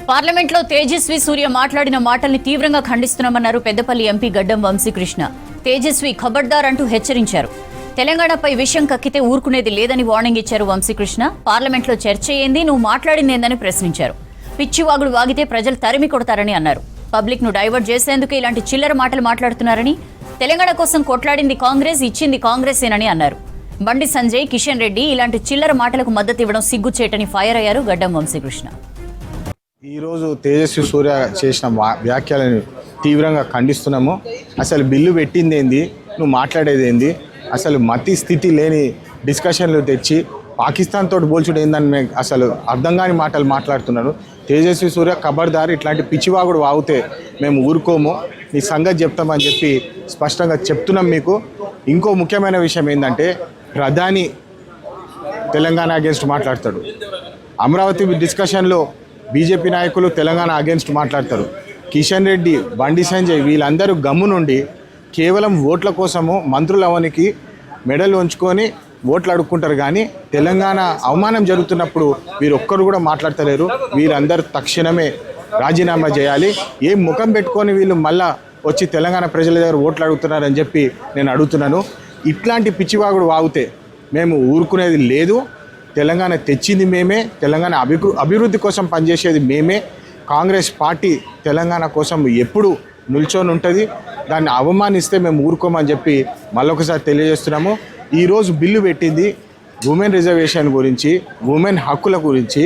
పార్లమెంట్లో తేజస్వి సూర్య మాట్లాడిన మాటల్ని తీవ్రంగా ఖండిస్తున్నామన్నారు పెద్దపల్లి ఎంపీ గడ్డం వంశీకృష్ణ. తేజస్వి ఖబర్దార్ అంటూ హెచ్చరించారు. తెలంగాణపై విషయం కక్కితే ఊరుకునేది లేదని వార్నింగ్ ఇచ్చారు వంశీకృష్ణ. పార్లమెంట్లో చర్చ ఏంది, నువ్వు మాట్లాడిందేందని ప్రశ్నించారు. పిచ్చివాగుడు వాగితే ప్రజలు తరిమి కొడతారని అన్నారు. పబ్లిక్ ను డైవర్ట్ చేసేందుకు ఇలాంటి చిల్లర మాటలు మాట్లాడుతున్నారని, తెలంగాణ కోసం కొట్లాడింది కాంగ్రెస్, ఇచ్చింది కాంగ్రెసేనని అన్నారు. బండి సంజయ్, కిషన్ రెడ్డి ఇలాంటి చిల్లర మాటలకు మద్దతు ఇవ్వడం సిగ్గుచేటని ఫైర్ అయ్యారు గడ్డం వంశీకృష్ణ. ఈరోజు తేజస్వి సూర్య చేసిన వ్యాఖ్యలను తీవ్రంగా ఖండిస్తున్నాము. అసలు బిల్లు పెట్టింది ఏంది, నువ్వు మాట్లాడేది ఏంది, అసలు మతి స్థితి లేని డిస్కషన్లు తెచ్చి పాకిస్తాన్ తోటి పోల్చుడు ఏందని మేము అసలు అర్థం కాని మాటలు మాట్లాడుతున్నాను. తేజస్వి సూర్య ఖబర్దార్, ఇట్లాంటి పిచ్చివాగుడు వాగితే మేము ఊరుకోము, నీ సంగతి చెప్తామని చెప్పి స్పష్టంగా చెప్తున్నాం మీకు. ఇంకో ముఖ్యమైన విషయం ఏంటంటే, ప్రధాని తెలంగాణ అగేన్స్ట్ మాట్లాడతాడు. అమరావతి డిస్కషన్లో బీజేపీ నాయకులు తెలంగాణ అగేన్స్ట్ మాట్లాడతారు. కిషన్ రెడ్డి, బండి సంజయ్ వీళ్ళందరూ గమ్ము నుండి కేవలం ఓట్ల కోసము మంత్రులవనికి మెడలు ఉంచుకొని ఓట్లు అడుక్కుంటారు. కానీ తెలంగాణ అవమానం జరుగుతున్నప్పుడు వీరొక్కరు కూడా మాట్లాడతలేరు. వీరందరూ తక్షణమే రాజీనామా చేయాలి. ఏం ముఖం పెట్టుకొని వీళ్ళు మళ్ళా వచ్చి తెలంగాణ ప్రజల దగ్గర ఓట్లు అడుగుతున్నారని చెప్పి నేను అడుగుతున్నాను. ఇట్లాంటి పిచ్చివాగుడు వాగితే మేము ఊరుకునేది లేదు. తెలంగాణ తెచ్చింది మేమే, తెలంగాణ అభివృద్ధి కోసం పనిచేసేది మేమే. కాంగ్రెస్ పార్టీ తెలంగాణ కోసం ఎప్పుడు నిల్చొని ఉంటుంది. దాన్ని అవమానిస్తే మేము ఊరుకోమని చెప్పి మళ్ళొకసారి తెలియజేస్తున్నాము. ఈరోజు బిల్లు పెట్టింది ఉమెన్ రిజర్వేషన్ గురించి, ఉమెన్ హక్కుల గురించి,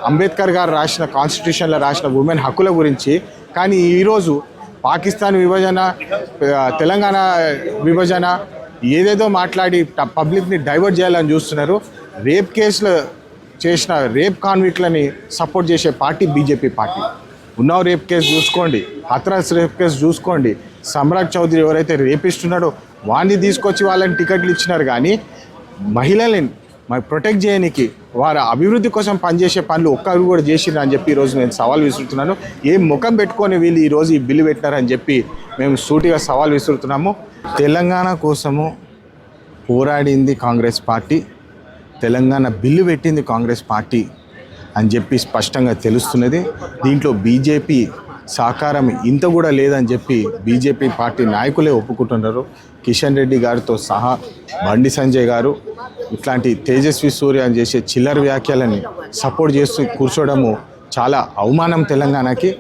అంబేద్కర్ గారు రాసిన కాన్స్టిట్యూషన్లో రాసిన ఉమెన్ హక్కుల గురించి. కానీ ఈరోజు పాకిస్తాన్ విభజన, తెలంగాణ విభజన ఏదేదో మాట్లాడి పబ్లిక్ని డైవర్ట్ చేయాలని చూస్తున్నారు. రేప్ కేసులు చేసిన రేప్ కాన్విక్ట్లని సపోర్ట్ చేసే పార్టీ బీజేపీ పార్టీ. ఉన్నావు రేప్ కేసు చూసుకోండి, హత్రాస్ రేప్ కేసు చూసుకోండి. సమ్రాట్ చౌదరి ఎవరైతే రేపిస్తున్నాడో వాడిని తీసుకొచ్చి వాళ్ళని టికెట్లు ఇచ్చినారు. కానీ మహిళల్ని ప్రొటెక్ట్ చేయడానికి, వారి అభివృద్ధి కోసం పనిచేసే పనులు ఒక్కరు కూడా చేసినా అని చెప్పి ఈరోజు నేను సవాల్ విసురుతున్నాను. ఏం ముఖం పెట్టుకొని వీళ్ళు ఈరోజు ఈ బిల్లు పెట్టినారని చెప్పి మేము సూటిగా సవాల్ విసురుతున్నాము. తెలంగాణ కోసము పోరాడింది కాంగ్రెస్ పార్టీ, తెలంగాణ బిల్లు పెట్టింది కాంగ్రెస్ పార్టీ అని చెప్పి స్పష్టంగా తెలుస్తున్నది. దీంట్లో బీజేపీ సహకారం ఇంత కూడా లేదని చెప్పి బీజేపీ పార్టీ నాయకులే ఒప్పుకుంటున్నారు. కిషన్ రెడ్డి గారితో సహా బండి సంజయ్ గారు ఇట్లాంటి తేజస్వి సూర్య అని చేసే చిల్లర వ్యాఖ్యలని సపోర్ట్ చేస్తూ కూర్చోవడము చాలా అవమానం తెలంగాణకి.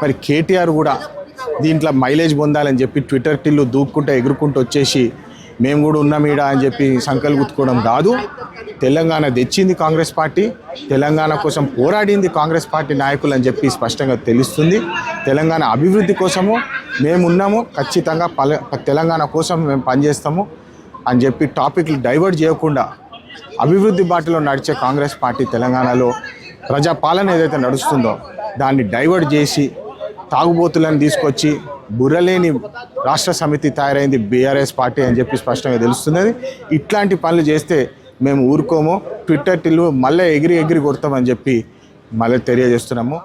మరి కేటీఆర్ కూడా దీంట్లో మైలేజ్ పొందాలని చెప్పి ట్విట్టర్ టిల్లు దూక్కుంటూ ఎగురుకుంటూ వచ్చేసి మేము కూడా ఉన్నామీడ అని చెప్పి సంకలు గుర్తుకోవడం కాదు. తెలంగాణ తెచ్చింది కాంగ్రెస్ పార్టీ, తెలంగాణ కోసం పోరాడింది కాంగ్రెస్ పార్టీ నాయకులు అని చెప్పి స్పష్టంగా తెలుస్తుంది. తెలంగాణ అభివృద్ధి కోసము మేమున్నాము, ఖచ్చితంగా తెలంగాణ కోసం మేము పనిచేస్తాము అని చెప్పి టాపిక్లు డైవర్ట్ చేయకుండా అభివృద్ధి బాటలో నడిచే కాంగ్రెస్ పార్టీ తెలంగాణలో ప్రజాపాలన ఏదైతే నడుస్తుందో దాన్ని డైవర్ట్ చేసి తాగుబోతులను తీసుకొచ్చి బుర్రలేని రాష్ట్ర సమితి తయారైంది బీఆర్ఎస్ పార్టీ అని చెప్పి స్పష్టంగా తెలుస్తున్నది. ఇట్లాంటి పనులు చేస్తే మేము ఊరుకోము, ట్విట్టర్ టిల్లు మళ్ళీ ఎగిరి కొడతామని చెప్పి మళ్ళీ తెలియజేస్తున్నాము.